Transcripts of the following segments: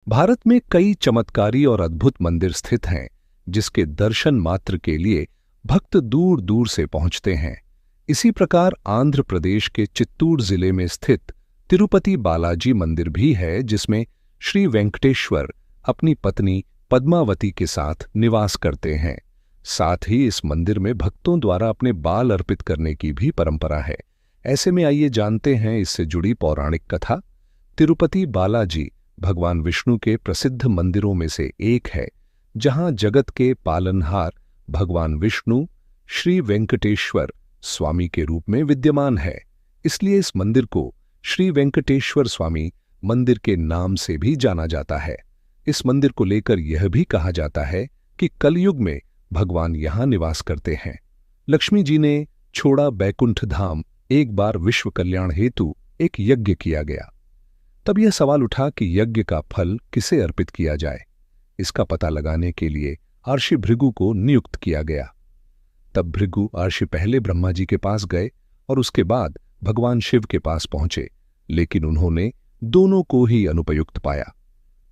भारत में कई चमत्कारी और अद्भुत मंदिर स्थित हैं, जिसके दर्शन मात्र के लिए भक्त दूर दूर से पहुंचते हैं। इसी प्रकार आंध्र प्रदेश के चित्तूर जिले में स्थित तिरुपति बालाजी मंदिर भी है, जिसमें श्री वेंकटेश्वर अपनी पत्नी पद्मावती के साथ निवास करते हैं। साथ ही इस मंदिर में भक्तों द्वारा अपने बाल अर्पित करने की भी परंपरा है। ऐसे में आइए जानते हैं इससे जुड़ी पौराणिक कथा। तिरुपति बालाजी भगवान विष्णु के प्रसिद्ध मंदिरों में से एक है, जहां जगत के पालनहार भगवान विष्णु श्री वेंकटेश्वर स्वामी के रूप में विद्यमान है। इसलिए इस मंदिर को श्री वेंकटेश्वर स्वामी मंदिर के नाम से भी जाना जाता है। इस मंदिर को लेकर यह भी कहा जाता है कि कलयुग में भगवान यहां निवास करते हैं। लक्ष्मी जी ने छोड़ा बैकुंठ धाम। एक बार विश्व कल्याण हेतु एक यज्ञ किया गया। तब यह सवाल उठा कि यज्ञ का फल किसे अर्पित किया जाए। इसका पता लगाने के लिए अर्षि भृगु को नियुक्त किया गया। तब भृगु अर्षि पहले ब्रह्मा जी के पास गए और उसके बाद भगवान शिव के पास पहुंचे, लेकिन उन्होंने दोनों को ही अनुपयुक्त पाया।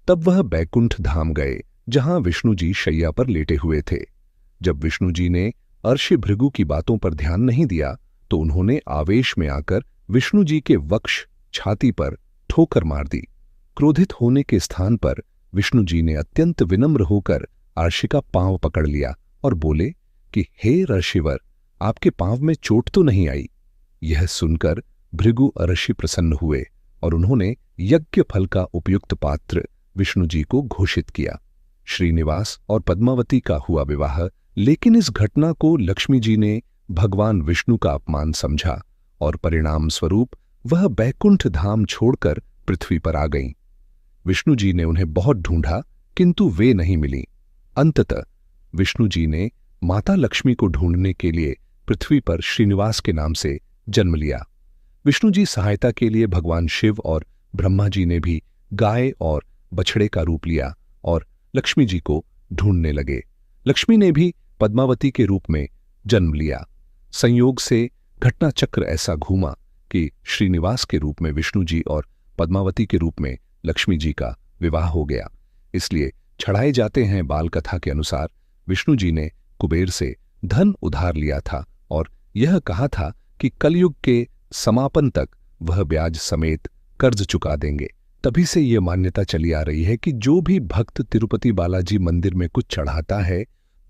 तब वह बैकुंठ धाम गए, जहां विष्णु जी शैया पर लेटे हुए थे। जब विष्णु जी ने अर्षि भृगु की बातों पर ध्यान नहीं दिया, तो उन्होंने आवेश में आकर विष्णु जी के वक्ष छाती पर ठोकर मार दी। क्रोधित होने के स्थान पर विष्णु जी ने अत्यंत विनम्र होकर अर्षि का पांव पकड़ लिया और बोले कि हे ऋषिवर, आपके पांव में चोट तो नहीं आई। यह सुनकर भृगु अर्षि प्रसन्न हुए और उन्होंने यज्ञ फल का उपयुक्त पात्र विष्णु जी को घोषित किया। श्रीनिवास और पद्मावती का हुआ विवाह, लेकिन इस घटना को लक्ष्मी जी ने भगवान विष्णु का अपमान समझा और परिणाम स्वरूप वह बैकुंठ धाम छोड़कर पृथ्वी पर आ गईं। विष्णु जी ने उन्हें बहुत ढूंढा, किंतु वे नहीं मिली। अंततः विष्णु जी ने माता लक्ष्मी को ढूंढने के लिए पृथ्वी पर श्रीनिवास के नाम से जन्म लिया। विष्णु जी सहायता के लिए भगवान शिव और ब्रह्मा जी ने भी गाय और बछड़े का रूप लिया और लक्ष्मी जी को ढूंढने लगे। लक्ष्मी ने भी पद्मावती के रूप में जन्म लिया। संयोग से घटना चक्र ऐसा घूमा कि श्रीनिवास के रूप में विष्णु जी और पद्मावती के रूप में लक्ष्मी जी का विवाह हो गया। इसलिए छढ़ाए जाते हैं बाल कथा के अनुसार विष्णु जी ने कुबेर से धन उधार लिया था और यह कहा था कि कलयुग के समापन तक वह ब्याज समेत कर्ज चुका देंगे। तभी से यह मान्यता चली आ रही है कि जो भी भक्त तिरुपति बालाजी मंदिर में कुछ चढ़ाता है,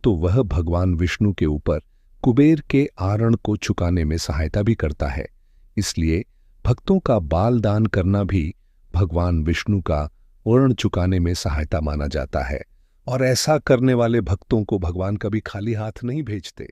तो वह भगवान विष्णु के ऊपर कुबेर के आरण को चुकाने में सहायता भी करता है। इसलिए भक्तों का बाल दान करना भी भगवान विष्णु का ऋण चुकाने में सहायता माना जाता है, और ऐसा करने वाले भक्तों को भगवान कभी खाली हाथ नहीं भेजते।